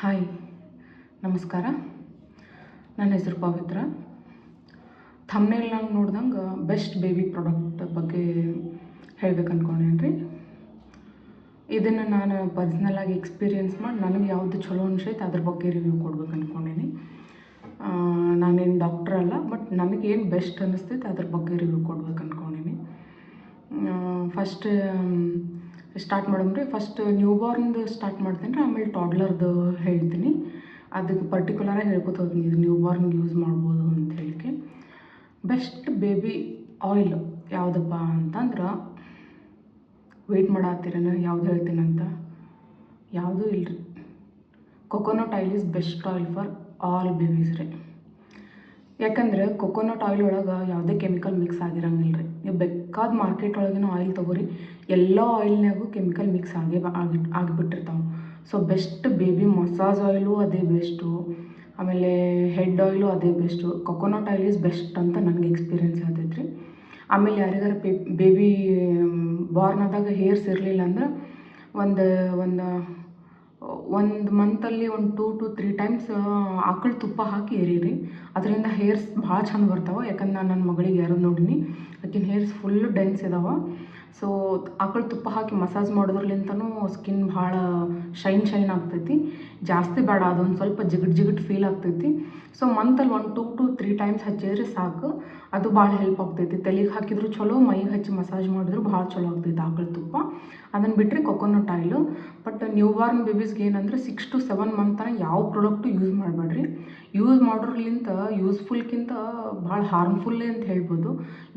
Hi, ನಮಸ್ಕಾರ. ನನ್ನ ಹೆಸರು ಪವಿತ್ರ. ಥಂಬ್ನೇಲ್ನಾಗ ನೋಡ್ದಂಗೆ ಬೆಸ್ಟ್ ಬೇಬಿ ಪ್ರಾಡಕ್ಟ್ ಬಗ್ಗೆ ಹೇಳ್ಬೇಕು ಅಂದ್ಕೊಂಡೇನಿ ರೀ. ಇದನ್ನು ನಾನು ಪರ್ಸ್ನಲಾಗಿ ಎಕ್ಸ್ಪೀರಿಯೆನ್ಸ್ ಮಾಡಿ ನನಗೆ ಯಾವುದು ಚಲೋ ಅನ್ಸೈತೆ ಅದ್ರ ಬಗ್ಗೆ ರಿವ್ಯೂ ಕೊಡ್ಬೇಕು ಅಂದ್ಕೊಂಡೇನಿ. ನಾನೇನು ಡಾಕ್ಟ್ರ್ ಅಲ್ಲ, ಬಟ್ ನನಗೇನು ಬೆಸ್ಟ್ ಅನ್ನಿಸ್ತೈತೆ ಅದ್ರ ಬಗ್ಗೆ ರಿವ್ಯೂ ಕೊಡ್ಬೇಕು ಅಂದ್ಕೊಂಡೇನಿ. ಫಸ್ಟ್ ಸ್ಟಾರ್ಟ್ ಮಾಡಮ್ರಿ. ಫಸ್ಟ್ ನ್ಯೂಬಾರ್ನ್ದು ಸ್ಟಾರ್ಟ್ ಮಾಡ್ತೀನಿ ರೀ, ಆಮೇಲೆ ಟಾಡ್ಲರ್ದು ಹೇಳ್ತೀನಿ. ಅದಕ್ಕೆ ಪರ್ಟಿಕ್ಯುಲರಾಗಿ ಹೇಳ್ಕೊತ ಹೋಗ್ತೀನಿ, ಇದು ನ್ಯೂಬಾರ್ನ್ಗೆ ಯೂಸ್ ಮಾಡ್ಬೋದು ಅಂತ ಹೇಳಿಕೆ. ಬೆಸ್ಟ್ ಬೇಬಿ ಆಯಿಲ್ ಯಾವುದಪ್ಪ ಅಂತಂದ್ರೆ, ವೆಯ್ಟ್ ಮಾಡತ್ತೀರೇನು ಯಾವ್ದು ಹೇಳ್ತೀನಂತ? ಯಾವುದೂ ಇಲ್ಲರಿ. Coconut oil is best oil for all babies ರೀ. ಯಾಕಂದರೆ ಕೊಕೊನಟ್ ಆಯಿಲ್ ಒಳಗೆ ಯಾವುದೇ ಕೆಮಿಕಲ್ ಮಿಕ್ಸ್ ಆಗಿರಂಗಿಲ್ಲ ರೀ. ನೀವು ಬೇಕಾದ ಮಾರ್ಕೆಟ್ ಒಳಗಿನ ಆಯಿಲ್ ತೊಗೋರಿ, ಎಲ್ಲ ಆಯಿಲ್ನಾಗೂ ಕೆಮಿಕಲ್ ಮಿಕ್ಸ್ ಆಗಿಬಿಟ್ಟಿರ್ತಾವೆ. So best baby massage oil ಅದೇ ಬೆಸ್ಟು, ಆಮೇಲೆ ಹೆಡ್ ಆಯಿಲು ಅದೇ best. Coconut oil is best ಅಂತ ನನಗೆ ಎಕ್ಸ್ಪೀರಿಯೆನ್ಸ್ ಹೇಳ್ತೈತೆ ರೀ. ಆಮೇಲೆ ಯಾರಿಗಾರ ಬೇಬಿ ಬಾರ್ನ್ ಆದಾಗ ಹೇರ್ಸ್ ಇರಲಿಲ್ಲ ಅಂದ್ರೆ ಒಂದು ಮಂತಲ್ಲಿ 2 to 3 ಟೈಮ್ಸ್ ಆಕಳು ತುಪ್ಪ ಹಾಕಿ ಎರೀರಿ. ಅದರಿಂದ ಹೇರ್ಸ್ ಭಾಳ ಚಂದ ಬರ್ತಾವೆ. ಯಾಕಂದ್ರೆ ನಾನು ನನ್ನ ಮಗಳಿಗೆ ಯಾರು ನೋಡೀನಿ, ಆಕಿನ ಹೇರ್ಸ್ ಫುಲ್ ಡೆನ್ಸ್ ಇದಾವೆ. ಸೊ ಆಕಳು ತುಪ್ಪ ಹಾಕಿ ಮಸಾಜ್ ಮಾಡೋದ್ರಲ್ಲಿಂತನೂ ಸ್ಕಿನ್ ಭಾಳ ಶೈನ್ ಆಗ್ತೈತಿ. ಜಾಸ್ತಿ ಬೇಡ, ಅದೊಂದು ಸ್ವಲ್ಪ ಜಿಗಟ್ ಫೀಲ್ ಆಗ್ತೈತಿ. ಸೊ ಮಂತಲ್ಲಿ 2 to 3 ಟೈಮ್ಸ್ ಹಚ್ಚಿದ್ರೆ ಸಾಕು. ಅದು ಭಾಳ ಹೆಲ್ಪ್ ಆಗ್ತೈತಿ. ತಲೆಗೆ ಹಾಕಿದ್ರು ಚಲೋ, ಮೈಗೆ ಹಚ್ಚಿ ಮಸಾಜ್ ಮಾಡಿದ್ರು ಭಾಳ ಚಲೋ ಆಗ್ತೈತಿ ಆಕಳು ತುಪ್ಪ. ಅದನ್ನು ಬಿಟ್ಟರೆ ಕೊಕೊನಟ್ ಆಯಿಲು. ಬಟ್ ನ್ಯೂಬಾರ್ನ್ ಬೇಬೀಸ್ಗೆ ಏನಂದ್ರೆ 6 to 7 ಮಂತ್ ತನಕ ಯಾವ ಪ್ರಾಡಕ್ಟು ಯೂಸ್ ಮಾಡಬೇಡ್ರಿ. ಯೂಸ್ ಮಾಡೋದ್ರಲಿಂತ ಯೂಸ್ಫುಲ್ಕಿಂತ ಭಾಳ ಹಾರ್ಮ್ಫುಲ್ಲೇ ಅಂತ ಹೇಳ್ಬೋದು.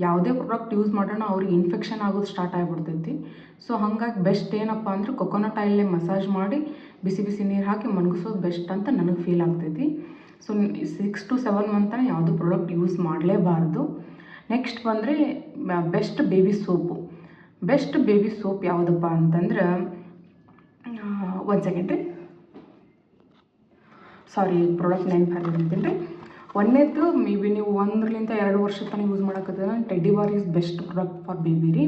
ಯಾವುದೇ ಪ್ರಾಡಕ್ಟ್ ಯೂಸ್ ಮಾಡೋಣ ಅವ್ರಿಗೆ ಇನ್ಫೆಕ್ಷನ್ ಆಗೋದು ಸ್ಟಾರ್ಟ್ ಆಗಿಬಿಡ್ತೈತಿ. ಸೊ ಹಾಗಾಗಿ ಬೆಸ್ಟ್ ಏನಪ್ಪ ಅಂದ್ರೆ ಕೊಕೊನಟ್ ಆಯಿಲೇ ಮಸಾಜ್ ಮಾಡಿ ಬಿಸಿ ನೀರು ಹಾಕಿ ಮಣಗಿಸೋದು ಬೆಸ್ಟ್ ಅಂತ ನನಗೆ ಫೀಲ್ ಆಗ್ತೈತಿ. ಸೊ 6 to 7 ಮಂತ್ ತನಕ ಯಾವುದೂ ಪ್ರಾಡಕ್ಟ್ ಯೂಸ್ ಮಾಡಲೇಬಾರ್ದು. ನೆಕ್ಸ್ಟ್ ಬಂದರೆ best baby soap. Best baby soap ಯಾವುದಪ್ಪ ಅಂತಂದ್ರೆ, ಒಂದು ಸೆಕೆಂಡ್ ರೀ, ಸಾರಿ ಪ್ರಾಡಕ್ಟ್ ನೆನಪು ಹಾಕಿರ್ತೀನಿ ರೀ. ಒಂದೇದು ಮೇ ಬಿ ನೀವು 1-2 ವರ್ಷ ತನಕ ಯೂಸ್ ಮಾಡೋಕ್ಕದ teddy bar is best product for baby ರೀ.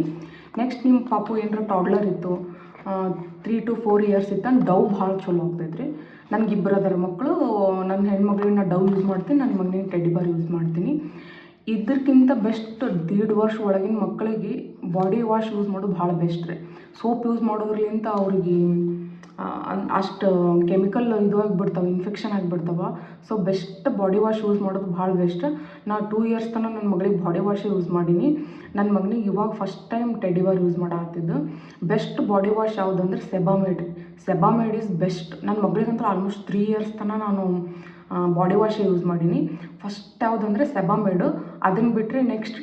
ನೆಕ್ಸ್ಟ್ ನಿಮ್ಮ ಪಾಪು ಏನಾರ ಟಾಡ್ಲರ್ ಇತ್ತು, 3 to 4 ಇಯರ್ಸ್ ಇತ್ತು, ಡವ್ ಭಾಳ ಚಲೋ ಆಗ್ತೈತೆ ರೀ. ನನಗೆ ಇಬ್ಬರು ಅದರ ಮಕ್ಕಳು. ನನ್ನ ಹೆಣ್ಮಗಳಿಗೆ ನಾನು ಡವ್ ಯೂಸ್ ಮಾಡ್ತೀನಿ, ನನ್ನ ಮಗನಿಗೆ ಟೆಡ್ಡಿ ಬಾರ್ ಯೂಸ್ ಮಾಡ್ತೀನಿ. ಇದಕ್ಕಿಂತ ಬೆಸ್ಟ್ 1.5 ವರ್ಷ ಒಳಗಿನ ಮಕ್ಕಳಿಗೆ ಬಾಡಿ ವಾಶ್ ಯೂಸ್ ಮಾಡೋದು ಭಾಳ ಬೆಸ್ಟ್ ರೀ. ಸೋಪ್ ಯೂಸ್ ಮಾಡೋದ್ರಲ್ಲಿಂತ ಅವ್ರಿಗೆ ಅಷ್ಟು ಕೆಮಿಕಲ್ ಇದು ಆಗಿಬಿಡ್ತಾವೆ, ಇನ್ಫೆಕ್ಷನ್ ಆಗಿಬಿಡ್ತಾವೆ. So best body wash use ಮಾಡೋದು ಭಾಳ ಬೆಸ್ಟ್. ನಾನು 2 ಇಯರ್ಸ್ ತನಕ ನನ್ನ ಮಗಳಿಗೆ ಬಾಡಿ ವಾಶೇ ಯೂಸ್ ಮಾಡೀನಿ. ನನ್ನ ಮಗನಿಗೆ ಇವಾಗ first time teddy bar use ಮಾಡತ್ತಿದ್ದು. ಬೆಸ್ಟ್ ಬಾಡಿ ವಾಶ್ ಯಾವುದಂದ್ರೆ ಸೆಬಾಮೇಡ್. ಸೆಬಾಮೇಡ್ is best. ನನ್ನ ಮಗಳಿಗಂತೂ ಆಲ್ಮೋಸ್ಟ್ 3 ಇಯರ್ಸ್ ತನಕ ನಾನು ಬಾಡಿ ವಾಶೇ ಯೂಸ್ ಮಾಡೀನಿ. ಫಸ್ಟ್ ಯಾವುದಂದ್ರೆ ಸೆಬಾಮೇಡು. ಅದನ್ನು ಬಿಟ್ಟರೆ ನೆಕ್ಸ್ಟ್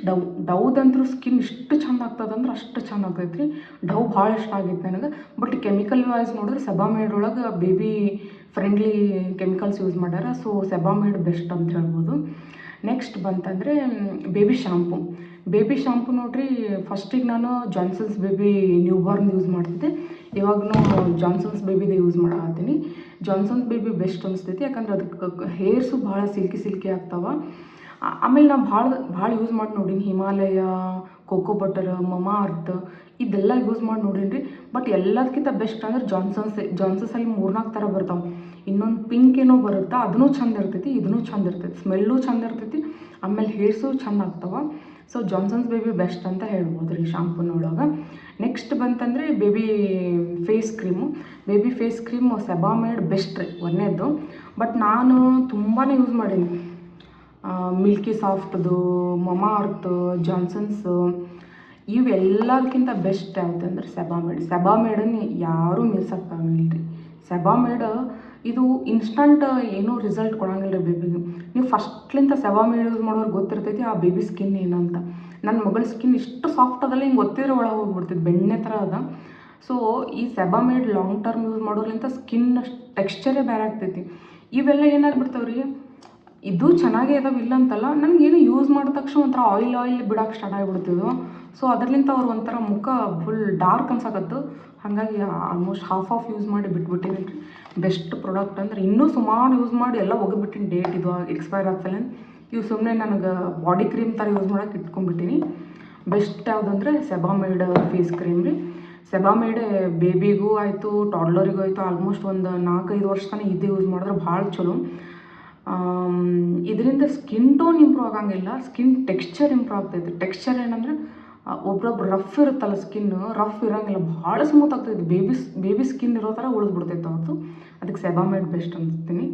ಡವ್ದಂತೂ ಸ್ಕಿನ್ ಇಷ್ಟು ಚಂದ ಆಗ್ತದಂದ್ರೆ ಅಷ್ಟು ಚಂದ ಆಗ್ತೈತೆ ರೀ. ಡವ್ ಭಾಳ ಇಷ್ಟ ಆಗಿತ್ತು ನನಗೆ. ಬಟ್ ಕೆಮಿಕಲ್ ವೈಸ್ ನೋಡಿದ್ರೆ ಸೆಬಾಮೇಡ್ ಒಳಗೆ ಬೇಬಿ ಫ್ರೆಂಡ್ಲಿ ಕೆಮಿಕಲ್ಸ್ ಯೂಸ್ ಮಾಡ್ಯಾರ. ಸೊ ಸೆಬಾಮೇಡ್ ಬೆಸ್ಟ್ ಅಂತ ಹೇಳ್ಬೋದು. ನೆಕ್ಸ್ಟ್ ಬಂತಂದರೆ ಬೇಬಿ ಶಾಂಪು. ಬೇಬಿ ಶಾಂಪು ನೋಡಿರಿ, ಫಸ್ಟಿಗೆ ನಾನು ಜಾನ್ಸನ್ಸ್ ಬೇಬಿ ನ್ಯೂಬಾರ್ನ್ ಯೂಸ್ ಮಾಡ್ತಿದ್ದೆ. ಇವಾಗೂ ಜಾನ್ಸನ್ಸ್ ಬೇಬಿದೇ ಯೂಸ್ ಮಾಡತ್ತೀನಿ. ಜಾನ್ಸನ್ಸ್ ಬೇಬಿ ಬೆಸ್ಟ್ ಅನಿಸ್ತೈತಿ. ಯಾಕಂದ್ರೆ ಅದಕ್ಕೆ ಹೇರ್ಸು ಭಾಳ ಸಿಲ್ಕಿ ಆಗ್ತಾವೆ. ಆಮೇಲೆ ನಾನು ಭಾಳ ಯೂಸ್ ಮಾಡಿ ನೋಡೀನಿ. ಹಿಮಾಲಯ, ಕೋಕೋ ಬಟರ್, ಮಮಾ ಅರ್ತ್ ಇದೆಲ್ಲ ಯೂಸ್ ಮಾಡಿ ನೋಡೀನಿ ರೀ. ಬಟ್ ಎಲ್ಲದಕ್ಕಿಂತ ಬೆಸ್ಟ್ ಅಂದ್ರೆ ಜಾನ್ಸನ್ಸಲ್ಲಿ 3-4 ಥರ ಬರ್ತಾವೆ. ಇನ್ನೊಂದು ಪಿಂಕ್ ಏನೋ ಬರುತ್ತೆ, ಅದನ್ನೂ ಚಂದ ಇರ್ತೈತಿ, ಇದನ್ನೂ ಚಂದ ಇರ್ತೈತಿ, ಸ್ಮೆಲ್ಲು ಚಂದ ಇರ್ತೈತಿ, ಆಮೇಲೆ ಹೇರ್ಸು ಚಂದ ಆಗ್ತಾವೆ. ಸೊ ಜಾನ್ಸನ್ಸ್ ಬೇಬಿ ಬೆಸ್ಟ್ ಅಂತ ಹೇಳ್ಬೋದು ರೀ ಶಾಂಪೂನೊಳಗೆ. ನೆಕ್ಸ್ಟ್ ಬಂತಂದರೆ baby face cream. Baby face cream Sebamed best ರೀ ಒಂದೇದು. ಬಟ್ ನಾನು ತುಂಬಾ ಯೂಸ್ ಮಾಡೀನಿ. ಮಿಲ್ಕಿ ಸಾಫ್ಟ್ದು, ಮಮಾ ಅರ್ತ್, ಜಾನ್ಸನ್ಸು ಇವೆಲ್ಲದಕ್ಕಿಂತ ಬೆಸ್ಟ್ ಯಾವುದಂದ್ರೆ ಸೆಬಾಮೇಡ್. ಸೆಬಾಮೇಡನ್ನು ಯಾರೂ ಮೀರ್ಸೋಕ್ಕಾಗಂಗಿಲ್ಲ ರೀ. ಸೆಬಾಮೇಡ್ ಇದು ಇನ್ಸ್ಟಂಟ್ ಏನೂ ರಿಸಲ್ಟ್ ಕೊಡೋಂಗಿಲ್ಲ ರೀ ಬೇಬಿಗೆ. ನೀವು ಫಸ್ಟ್ಲಿಂದ ಸೆಬಾಮೇಡ್ ಯೂಸ್ ಮಾಡೋರು ಗೊತ್ತಿರ್ತೈತಿ ಆ ಬೇಬಿ ಸ್ಕಿನ್ ಏನಂತ. ನನ್ನ ಮಗಳ ಸ್ಕಿನ್ ಇಷ್ಟು ಸಾಫ್ಟ್ ಅದಲ್ಲ, ಹಿಂಗೆ ಗೊತ್ತಿರೋ ಒಳಗೆ ಹೋಗ್ಬಿಡ್ತೈತಿ, ಬೆಣ್ಣೆ ಥರ ಅದ. ಸೊ ಈ ಸೆಬಾಮೇಡ್ ಲಾಂಗ್ ಟರ್ಮ್ ಯೂಸ್ ಮಾಡೋದ್ರಿಂದ ಸ್ಕಿನ್ ಟೆಕ್ಸ್ಚರೇ ಬೇರೆ ಆಗ್ತೈತಿ. ಇವೆಲ್ಲ ಏನಾಗ್ಬಿಡ್ತಾವೆ ರೀ, ಇದು ಚೆನ್ನಾಗೇ ಇದಾವೆ ಇಲ್ಲ ಅಂತಲ್ಲ, ನನಗೇನು ಯೂಸ್ ಮಾಡಿದ ತಕ್ಷಣ ಒಂಥರ ಆಯಿಲ್ ಬಿಡೋಕೆ ಸ್ಟಾರ್ಟ್ ಆಗಿಬಿಡ್ತಿದ್ವು. ಸೊ ಅದರಿಂದ ಅವ್ರು ಒಂಥರ ಮುಖ ಫುಲ್ ಡಾರ್ಕ್ ಅನ್ಸಕತ್ತು. ಹಾಗಾಗಿ ಆಲ್ಮೋಸ್ಟ್ ಹಾಫ್ ಯೂಸ್ ಮಾಡಿ ಬಿಟ್ಬಿಟ್ಟಿನಿ ರೀ. ಬೆಸ್ಟ್ ಪ್ರಾಡಕ್ಟ್ ಅಂದ್ರೆ ಇನ್ನೂ ಸುಮಾರು ಯೂಸ್ ಮಾಡಿ ಎಲ್ಲ ಒಗೆದ್ಬಿಟ್ಟಿನಿ. ಡೇಟ್ ಇದು ಎಕ್ಸ್ಪೈರ್ ಆಗ್ತಲ್ಲ, ಇವು ಸುಮ್ಮನೆ ನನಗೆ ಬಾಡಿ ಕ್ರೀಮ್ ಥರ ಯೂಸ್ ಮಾಡೋಕೆ ಇಟ್ಕೊಂಡ್ಬಿಟ್ಟಿನಿ. ಬೆಸ್ಟ್ ಯಾವುದಂದ್ರೆ ಸೆಬಾಮೇಡ್ ಫೇಸ್ ಕ್ರೀಮ್ ರೀ. ಸೆಬಾಮೇಡ್ ಬೇಬಿಗೂ ಆಯಿತು ಟಾಡ್ಲರಿಗೂ ಆಯಿತು ಆಲ್ಮೋಸ್ಟ್ ಒಂದು 4-5 ವರ್ಷ ತನಕ ಇದೇ ಯೂಸ್ ಮಾಡಿದ್ರೆ ಭಾಳ ಚಲೋ. ಇದರಿಂದ ಸ್ಕಿನ್ ಟೋನ್ ಇಂಪ್ರೂವ್ ಆಗಂಗಿಲ್ಲ, ಸ್ಕಿನ್ ಟೆಕ್ಸ್ಚರ್ ಇಂಪ್ರೂವ್ ಆಗ್ತೈತೆ. ಟೆಕ್ಸ್ಚರ್ ಏನಂದ್ರೆ ಒಬ್ರೊಬ್ರು ರಫ್ ಇರುತ್ತಲ್ಲ, ಸ್ಕಿನ್ ರಫ್ ಇರೋಂಗಿಲ್ಲ, ಭಾಳ ಸ್ಮೂತ್ ಆಗ್ತೈತೆ. ಬೇಬಿ ಸ್ಕಿನ್ ಇರೋ ಥರ ಉಳಿದ್ಬಿಡ್ತೈತೆ ಅವತ್ತು. ಅದಕ್ಕೆ ಸೆಬಾಮೇಡ್ ಬೆಸ್ಟ್ ಅನ್ಸ್ತೀನಿ.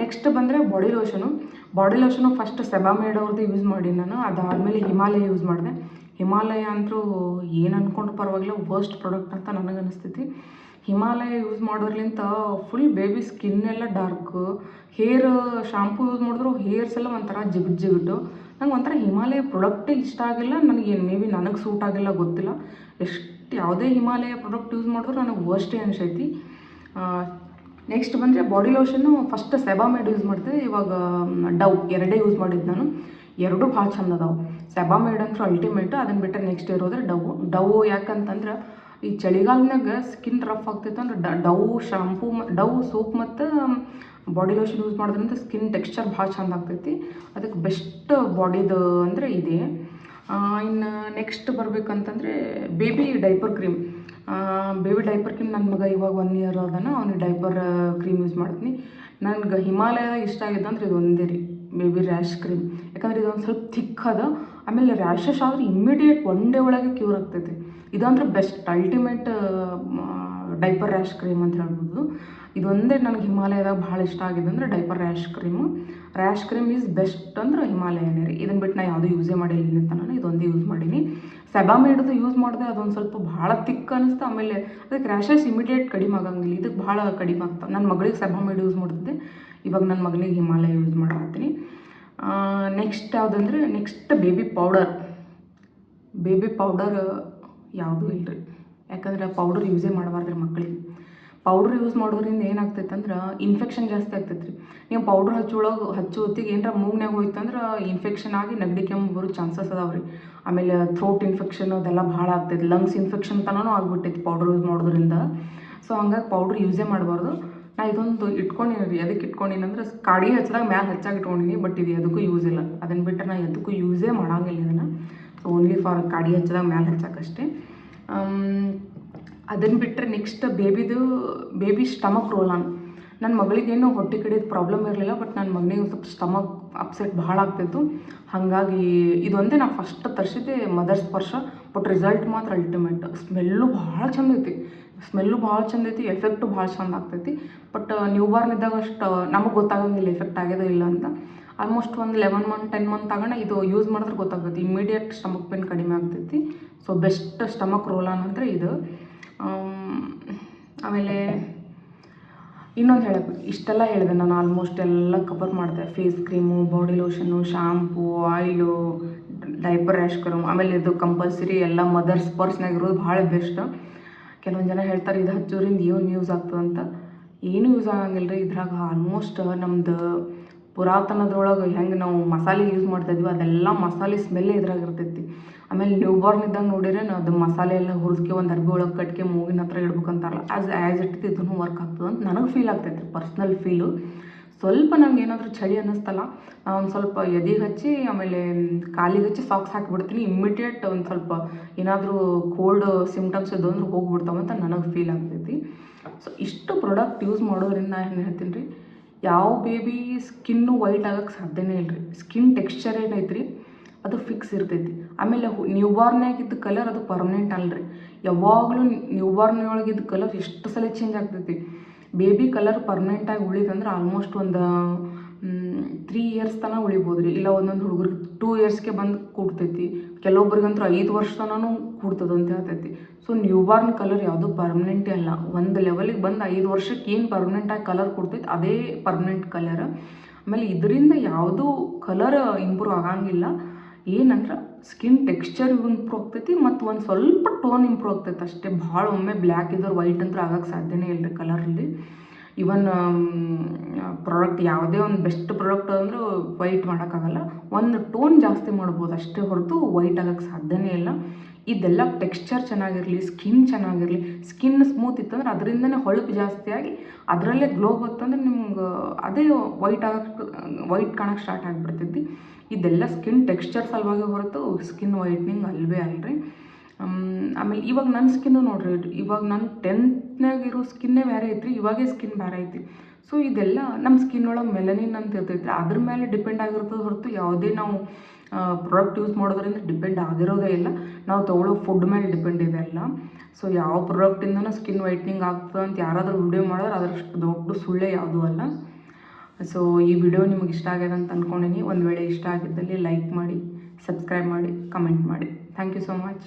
ನೆಕ್ಸ್ಟ್ ಬಂದರೆ ಬಾಡಿ ಲೋಷನು ಫಸ್ಟ್ ಸೆಬಾಮೇಡ್ ಅವ್ರದ್ದು ಯೂಸ್ ಮಾಡಿ ನಾನು. ಅದಾದಮೇಲೆ ಹಿಮಾಲಯ ಯೂಸ್ ಮಾಡಿದೆ. ಹಿಮಾಲಯ ಅಂತೂ ಏನು ಅಂದ್ಕೊಂಡ್ರು ಪರವಾಗಿಲ್ಲ, ವರ್ಸ್ಟ್ ಪ್ರಾಡಕ್ಟ್ ಅಂತ ನನಗೆ ಅನಿಸ್ತೈತಿ. ಹಿಮಾಲಯ ಯೂಸ್ ಮಾಡೋದ್ರಿಂದ ಫುಲ್ ಬೇಬಿ ಸ್ಕಿನ್ ಎಲ್ಲ ಡಾರ್ಕ್, ಹೇರ್ ಶಾಂಪೂ ಯೂಸ್ ಮಾಡಿದ್ರು ಹೇರ್ಸ್ ಎಲ್ಲ ಒಂಥರ ಜಿಗುಟು. ನಂಗೆ ಒಂಥರ ಹಿಮಾಲಯ ಪ್ರಾಡಕ್ಟೇ ಇಷ್ಟ ಆಗಿಲ್ಲ. ನನಗೇನು ಮೇ ಬಿ ನನಗೆ ಸೂಟ್ ಆಗಿಲ್ಲ ಗೊತ್ತಿಲ್ಲ. ಎಷ್ಟು ಯಾವುದೇ ಹಿಮಾಲಯ ಪ್ರಾಡಕ್ಟ್ ಯೂಸ್ ಮಾಡಿದ್ರು ನನಗೆ ವರ್ಸ್ಟೇ ಅನಿಸೈತಿ. ನೆಕ್ಸ್ಟ್ ಬಂದರೆ ಬಾಡಿ ಲೋಷನ್ನು ಫಸ್ಟ್ ಸೆಬಾಮೇಡ್ ಯೂಸ್ ಮಾಡ್ತಿದ್ದೆ, ಇವಾಗ ಡವ್ ಎರಡೇ ಯೂಸ್ ಮಾಡಿದ್ದು ನಾನು. ಎರಡೂ ಭಾಳ ಚಂದ ಅದಾವೆ. ಸೆಬಾಮೇಡ್ ಅಂತೂ ಅಲ್ಟಿಮೇಟು. ಅದನ್ನು ಬಿಟ್ಟರೆ ನೆಕ್ಸ್ಟ್ ಇರೋದ್ರೆ ಡವ್ ಯಾಕಂತಂದ್ರೆ ಈ ಚಳಿಗಾಲನಾಗ ಸ್ಕಿನ್ ರಫ್ ಆಗ್ತೈತೆ ಅಂದ್ರೆ ಡವ್ ಸೋಪ್ ಮತ್ತು ಬಾಡಿ ಲೋಷನ್ ಯೂಸ್ ಮಾಡೋದ್ರಿಂದ ಸ್ಕಿನ್ ಟೆಕ್ಸ್ಚರ್ ಭಾಳ ಚಂದ ಆಗ್ತೈತಿ. ಅದಕ್ಕೆ ಬೆಸ್ಟ್ ಬಾಡಿದು ಅಂದರೆ ಇದೆ. ಇನ್ನು ನೆಕ್ಸ್ಟ್ ಬರ್ಬೇಕಂತಂದರೆ ಬೇಬಿ ಡೈಪರ್ ಕ್ರೀಮ್ ನನ್ನ ಮಗ ಇವಾಗ 1 ಇಯರ್ ಅದನ್ನು, ಅವ್ನಿಗೆ ಡೈಪರ್ ಕ್ರೀಮ್ ಯೂಸ್ ಮಾಡ್ತೀನಿ. ನನಗೆ ಹಿಮಾಲಯ ಇಷ್ಟ ಆಗಿದ್ದು ಅಂದ್ರೆ ಇದು ಒಂದೇ ರೀ, ಬೇಬಿ ರ್ಯಾಶ್ ಕ್ರೀಮ್. ಯಾಕಂದರೆ ಇದೊಂದು ಸ್ವಲ್ಪ ಥಿಕ್ ಅದ, ಆಮೇಲೆ ರ್ಯಾಷಸ್ ಆದರೆ ಇಮ್ಮಿಡಿಯೇಟ್ 1 ಡೇ ಒಳಗೆ ಕ್ಯೂರ್ ಆಗ್ತೈತಿ. ಇದಂದ್ರೆ best ultimate diaper rash cream ಅಂತ ಹೇಳ್ಬೋದು. ಇದೊಂದೇ ನನಗೆ ಹಿಮಾಲಯದಾಗ ಭಾಳ ಇಷ್ಟ ಆಗಿದೆ ಅಂದರೆ diaper rash cream is best ಅಂದ್ರೆ ಹಿಮಾಲಯನೇ ರೀ. ಇದನ್ನು ಬಿಟ್ಟು ನಾನು ಯಾವುದೂ ಯೂಸೇ ಮಾಡಿಲ್ಲ ಅಂತ ನಾನು ಇದೊಂದೇ ಯೂಸ್ ಮಾಡೀನಿ. ಸೆಬಾಮೇಡ್ದು ಯೂಸ್ ಮಾಡಿದೆ, ಅದೊಂದು ಸ್ವಲ್ಪ ಭಾಳ ತಿಕ್ ಅನ್ನಿಸ್ತು. ಆಮೇಲೆ ಅದಕ್ಕೆ ರ್ಯಾಷಸ್ ಇಮಿಡಿಯೇಟ್ ಕಡಿಮೆ ಆಗಂಗಿಲ್ಲ, ಇದಕ್ಕೆ ಭಾಳ ಕಡಿಮೆ ಆಗ್ತಾವೆ. ನನ್ನ ಮಗಳಿಗೆ ಸೆಬಾಮೇಡ್ ಯೂಸ್ ಮಾಡ್ತಿದ್ದೆ, ಇವಾಗ ನನ್ನ ಮಗನಿಗೆ ಹಿಮಾಲಯ ಯೂಸ್ ಮಾಡತ್ತೀನಿ. ನೆಕ್ಸ್ಟ್ ಯಾವುದಂದ್ರೆ ಬೇಬಿ ಪೌಡರ್ ಯಾವುದೂ ಇಲ್ಲರಿ. ಯಾಕಂದ್ರೆ ಪೌಡರ್ ಯೂಸೇ ಮಾಡಬಾರ್ದ್ರಿ ಮಕ್ಕಳಿಗೆ. ಪೌಡ್ರ್ ಯೂಸ್ ಮಾಡೋದ್ರಿಂದ ಏನಾಗ್ತೈತೆ ಅಂದ್ರೆ ಇನ್ಫೆಕ್ಷನ್ ಜಾಸ್ತಿ ಆಗ್ತೈತೆ ರೀ. ನೀವು ಪೌಡ್ರ್ ಹಚ್ಚೋ ಹೊತ್ತಿಗೆ ಏನಾರ ಮೂಗ್ನಾಗ ಹೋಯ್ತು ಅಂದ್ರೆ ಇನ್ಫೆಕ್ಷನ್ ಆಗಿ ನೆಗಡಿ ಕೆಮ್ಮು ಬರೋ ಚಾನ್ಸಸ್ ಅದಾವೆ ರೀ. ಆಮೇಲೆ ಥ್ರೋಟ್ ಇನ್ಫೆಕ್ಷನ್ ಅದೆಲ್ಲ ಭಾಳ ಆಗ್ತೈತೆ, ಲಂಗ್ಸ್ ಇನ್ಫೆಕ್ಷನ್ ತನೂ ಆಗ್ಬಿಟ್ಟೈತಿ ಪೌಡ್ರ್ ಯೂಸ್ ಮಾಡೋದ್ರಿಂದ. ಸೊ ಹಂಗಾಗಿ ಪೌಡ್ರ್ ಯೂಸೇ ಮಾಡಬಾರ್ದು. ನಾ ಇದೊಂದು ಇಟ್ಕೊಂಡಿನಿ ರೀ. ಅದಕ್ಕೆ ಇಟ್ಕೊಂಡಿನಿ ಅಂದ್ರೆ ಕಾಡಿ ಹಚ್ಚಿದಾಗ ಮ್ಯಾಲೆ ಹಚ್ಚಾಗಿ ಇಟ್ಕೊಂಡಿನಿ, ಬಟ್ ಇದು ಎದಕ್ಕೂ ಯೂಸ್ ಇಲ್ಲ. ಅದನ್ನು ಬಿಟ್ಟರೆ ನಾ ಎದಕ್ಕೂ ಯೂಸೇ ಮಾಡಂಗಿಲ್ಲ ಇದನ್ನು. ಸೊ ಓನ್ಲಿ ಫಾರ್ ಕಾಡಿ ಹಚ್ಚಿದಾಗ ಮ್ಯಾಲೆ ಹಚ್ಚಕ್ಕಷ್ಟೇ. ಅದನ್ನು ಬಿಟ್ಟರೆ ನೆಕ್ಸ್ಟ್ ಬೇಬಿ ಸ್ಟಮಕ್ ರೋಲ್ ನನ್ನ ಮಗಳಿಗೇನು ಹೊಟ್ಟೆ ಕಡೆದು ಪ್ರಾಬ್ಲಮ್ ಇರಲಿಲ್ಲ, ಬಟ್ ನನ್ನ ಮಗನಿಗೆ ಸ್ವಲ್ಪ ಸ್ಟಮಕ್ ಅಪ್ಸೆಟ್ ಭಾಳ ಆಗ್ತಿತ್ತು. ಹಾಗಾಗಿ ಇದೊಂದೇ ನಾನು ಫಸ್ಟ್ ತರಿಸಿದ್ದೆ ಮದರ್ ಸ್ಪರ್ಶ, ಬಟ್ ರಿಸಲ್ಟ್ ಮಾತ್ರ ಅಲ್ಟಿಮೇಟ್. ಸ್ಮೆಲ್ಲು ಭಾಳ ಚಂದ ಐತಿ, ಎಫೆಕ್ಟು ಭಾಳ ಚಂದ ಆಗ್ತೈತಿ. ಬಟ್ ನ್ಯೂ ಬಾರ್ನ್ ಇದ್ದಾಗ ಅಷ್ಟು ನಮಗೆ ಗೊತ್ತಾಗಂಗಿಲ್ಲ ಎಫೆಕ್ಟ್ ಆಗ್ಯದೋ ಇಲ್ಲ ಅಂತ. ಆಲ್ಮೋಸ್ಟ್ ಒಂದು 11 ಮಂತ್ 10 ಮಂತ್ ಆಗೋಣ ಇದು ಯೂಸ್ ಮಾಡಿದ್ರೆ ಗೊತ್ತಾಗ್ತೈತಿ, ಇಮ್ಮಿಡಿಯೇಟ್ ಸ್ಟಮಕ್ ಪೇನ್ ಕಡಿಮೆ ಆಗ್ತೈತಿ. ಸೊ ಬೆಸ್ಟ್ ಸ್ಟಮಕ್ ರೋಲ್ ಅಂದರೆ ಇದು. ಆಮೇಲೆ ಇನ್ನೊಂದು ಹೇಳಬೇಕು, ಇಷ್ಟೆಲ್ಲ ಹೇಳಿದೆ ನಾನು, ಆಲ್ಮೋಸ್ಟ್ ಎಲ್ಲ ಕವರ್ ಮಾಡಿದೆ. Face cream, body lotion, shampoo, oil, diaper rash cream, ಆಮೇಲೆ ಇದು ಕಂಪಲ್ಸರಿ ಎಲ್ಲ ಮದರ್ಸ್ ಪರ್ಸ್ನಾಗ ಇರೋದು ಭಾಳ ಬೆಸ್ಟ್. ಕೆಲವೊಂದು ಜನ ಹೇಳ್ತಾರೆ ಇದು ಹಚ್ಚೋದ್ರಿಂದ ಏನು ಯೂಸ್ ಆಗ್ತದೆ ಅಂತ. ಏನು ಯೂಸ್ ಆಗಂಗಿಲ್ಲ ರೀ. ಇದ್ರಾಗ ಆಲ್ಮೋಸ್ಟ್ ನಮ್ಮದು ಪುರಾತನದೊಳಗೆ ಹೆಂಗೆ ನಾವು ಮಸಾಲೆ ಯೂಸ್ ಮಾಡ್ತಾಯಿದ್ವಿ ಅದೆಲ್ಲ ಮಸಾಲೆ ಸ್ಮೆಲ್ಲೇ ಇದ್ರಾಗ ಇರ್ತೈತಿ. ಆಮೇಲೆ ನ್ಯೂ ಬಾರ್ನ್ ಇದ್ದಂಗೆ ನೋಡಿದ್ರೆ ಅದು ಮಸಾಲೆ ಎಲ್ಲ ಹುರಿದ್ಕೆ ಒಂದು ಅರ್ಬಿ ಒಳಗೆ ಕಟ್ಕೆ ಮೂಗಿನ ಹತ್ರ ಇಡ್ಬೇಕಂತಾರಲ್ಲ, ಆ್ಯಸ್ ಇಟ್ ಇದನ್ನು ವರ್ಕ್ ಆಗ್ತದೆ ಅಂತ ನನಗೆ ಫೀಲ್ ಆಗ್ತೈತಿ, ಪರ್ಸ್ನಲ್ ಫೀಲು. ಸ್ವಲ್ಪ ನಂಗೆ ಏನಾದರೂ ಚಳಿ ಅನ್ನಿಸ್ತಲ್ಲ, ಒಂದು ಸ್ವಲ್ಪ ಎದೆಗೆ ಹಚ್ಚಿ ಆಮೇಲೆ ಕಾಲಿಗೆ ಹಚ್ಚಿ ಸಾಕ್ಸ್ ಹಾಕಿಬಿಡ್ತೀನಿ. ಇಮ್ಮಿಡಿಯೇಟ್ ಒಂದು ಸ್ವಲ್ಪ ಏನಾದರೂ ಕೋಲ್ಡ್ ಸಿಮ್ಟಮ್ಸ್ ಇದ್ದು ಅಂದ್ರೆ ಹೋಗ್ಬಿಡ್ತಾವಂತ ನನಗೆ ಫೀಲ್ ಆಗ್ತೈತಿ. ಸೊ ಇಷ್ಟು ಪ್ರಾಡಕ್ಟ್ ಯೂಸ್ ಮಾಡೋದ್ರಿಂದ ಏನು ಹೇಳ್ತೀನಿ ರೀ, ಯಾವ ಬೇಬಿ ಸ್ಕಿನ್ನು ವೈಟ್ ಆಗೋಕ್ಕೆ ಸಾಧ್ಯನೇ ಇಲ್ಲ ರೀ. ಸ್ಕಿನ್ ಟೆಕ್ಸ್ಚರ್ ಏನೈತೆ ರೀ ಅದು ಫಿಕ್ಸ್ ಇರ್ತೈತಿ. ಆಮೇಲೆ ನ್ಯೂ ಬಾರ್ನಾಗಿದ್ದ ಕಲರ್ ಅದು ಪರ್ಮನೆಂಟ್ ಅಲ್ರಿ. ಯಾವಾಗಲೂ ನ್ಯೂ ಬಾರ್ನೊಳಗಿದ್ದ ಕಲರ್ ಎಷ್ಟು ಸಲ ಚೇಂಜ್ ಆಗ್ತೈತಿ. ಬೇಬಿ ಕಲರ್ ಪರ್ಮನೆಂಟಾಗಿ ಉಳಿದಂದ್ರೆ ಆಲ್ಮೋಸ್ಟ್ ಒಂದು 3 ಇಯರ್ಸ್ ತನಕ ಉಳಿಬೋದು ರೀ. ಇಲ್ಲ ಒಂದೊಂದು ಹುಡುಗರಿಗೆ 2 ಇಯರ್ಸ್ಗೆ ಬಂದು ಕೂಡ್ತೈತಿ, ಕೆಲವೊಬ್ರಿಗಂತೂ 5 ವರ್ಷ ತನೂ ಕೂಡ್ತದೆ ಅಂತ ಹೇಳ್ತೈತಿ. ಸೊ ನ್ಯೂ ಬಾರ್ನ್ ಕಲರ್ ಯಾವುದೂ ಪರ್ಮನೆಂಟೇ ಅಲ್ಲ. ಒಂದು ಲೆವೆಲಿಗೆ ಬಂದು 5 ವರ್ಷಕ್ಕೆ ಏನು ಪರ್ಮನೆಂಟಾಗಿ ಕಲರ್ ಕೊಡ್ತೈತಿ ಅದೇ ಪರ್ಮನೆಂಟ್ ಕಲರ್. ಆಮೇಲೆ ಇದರಿಂದ ಯಾವುದೂ ಕಲರ್ ಇಂಪ್ರೂವ್ ಆಗಂಗಿಲ್ಲ. ಏನಂದ್ರೆ ಸ್ಕಿನ್ ಟೆಕ್ಸ್ಚರ್ ಇಂಪ್ರೂವ್ ಆಗ್ತೈತಿ ಮತ್ತು ಒಂದು ಸ್ವಲ್ಪ ಟೋನ್ ಇಂಪ್ರೂವ್ ಆಗ್ತೈತೆ ಅಷ್ಟೇ. ಭಾಳ ಒಮ್ಮೆ ಬ್ಲ್ಯಾಕ್ ಇದ್ದವ್ರು ವೈಟ್ ಅಂತೂ ಆಗೋಕ್ಕೆ ಸಾಧ್ಯನೇ ಇಲ್ಲ ರೀ ಕಲರಲ್ಲಿ. ಇವನ್ ಪ್ರಾಡಕ್ಟ್ ಯಾವುದೇ ಒಂದು ಬೆಸ್ಟ್ ಪ್ರಾಡಕ್ಟ್ ಅಂದ್ರೆ ವೈಟ್ ಮಾಡೋಕ್ಕಾಗಲ್ಲ, ಒಂದು ಟೋನ್ ಜಾಸ್ತಿ ಮಾಡ್ಬೋದು ಅಷ್ಟೇ ಹೊರತು ವೈಟ್ ಆಗೋಕ್ಕೆ ಸಾಧ್ಯನೇ ಇಲ್ಲ. ಇದೆಲ್ಲ ಟೆಕ್ಸ್ಚರ್ ಚೆನ್ನಾಗಿರಲಿ, ಸ್ಕಿನ್ ಚೆನ್ನಾಗಿರಲಿ. ಸ್ಕಿನ್ ಸ್ಮೂತ್ ಇತ್ತಂದ್ರೆ ಅದರಿಂದನೇ ಹೊಳಪು ಜಾಸ್ತಿ ಆಗಿ ಅದರಲ್ಲೇ ಗ್ಲೋ ಬರ್ತಂದ್ರೆ ನಿಮ್ಗೆ ಅದೇ ವೈಟ್ ಕಾಣೋಕ್ಕೆ ಸ್ಟಾರ್ಟ್ ಆಗಿಬಿಡ್ತೈತಿ. ಇದೆಲ್ಲ ಸ್ಕಿನ್ ಟೆಕ್ಸ್ಚರ್ ಸಲುವಾಗಿ ಹೊರತು ಸ್ಕಿನ್ ವೈಟ್ನಿಂಗ್ ಅಲ್ವೇ ಅಲ್ರಿ. ಆಮೇಲೆ ಇವಾಗ ನನ್ನ ಸ್ಕಿನ್ನು ನೋಡ್ರಿ, ಇವಾಗ ನಾನು 10th ಇರೋ ಸ್ಕಿನ್ನೇ ಬೇರೆ ಐತ್ರಿ, ಇವಾಗೇ ಸ್ಕಿನ್ ಬೇರೆ ಐತಿ. ಸೊ ಇದೆಲ್ಲ ನಮ್ಮ ಸ್ಕಿನ್ ಒಳಗೆ ಮೆಲನಿನ್ ಅಂತ ಇರ್ತೈತಿ, ಅದ್ರ ಮೇಲೆ ಡಿಪೆಂಡ್ ಆಗಿರ್ತದೆ ಹೊರತು ಯಾವುದೇ ನಾವು ಪ್ರಾಡಕ್ಟ್ ಯೂಸ್ ಮಾಡೋದ್ರಿಂದ ಡಿಪೆಂಡ್ ಆಗಿರೋದೇ ಇಲ್ಲ. ನಾವು ತೊಗೊಳ್ಳೋ ಫುಡ್ ಮೇಲೆ ಡಿಪೆಂಡ್ ಇದೆ ಎಲ್ಲ. ಸೊ ಯಾವ ಪ್ರಾಡಕ್ಟಿಂದನೂ ಸ್ಕಿನ್ ವೈಟ್ನಿಂಗ್ ಆಗ್ತದೆ ಅಂತ ಯಾರಾದರೂ ವಿಡಿಯೋ ಮಾಡಿದ್ರೆ ಅದರಷ್ಟು ದೊಡ್ಡ ಸುಳ್ಳೇ ಯಾವುದೂ ಅಲ್ಲ. ಸೊ ಈ ವಿಡಿಯೋ ನಿಮಗೆ ಇಷ್ಟ ಆಗಿದೆ ಅಂತ ಅಂದ್ಕೊಂಡೀನಿ. ಒಂದು ವೇಳೆ ಇಷ್ಟ ಆಗಿದ್ದಲ್ಲಿ ಲೈಕ್ ಮಾಡಿ, ಸಬ್ಸ್ಕ್ರೈಬ್ ಮಾಡಿ, ಕಮೆಂಟ್ ಮಾಡಿ. Thank you so much.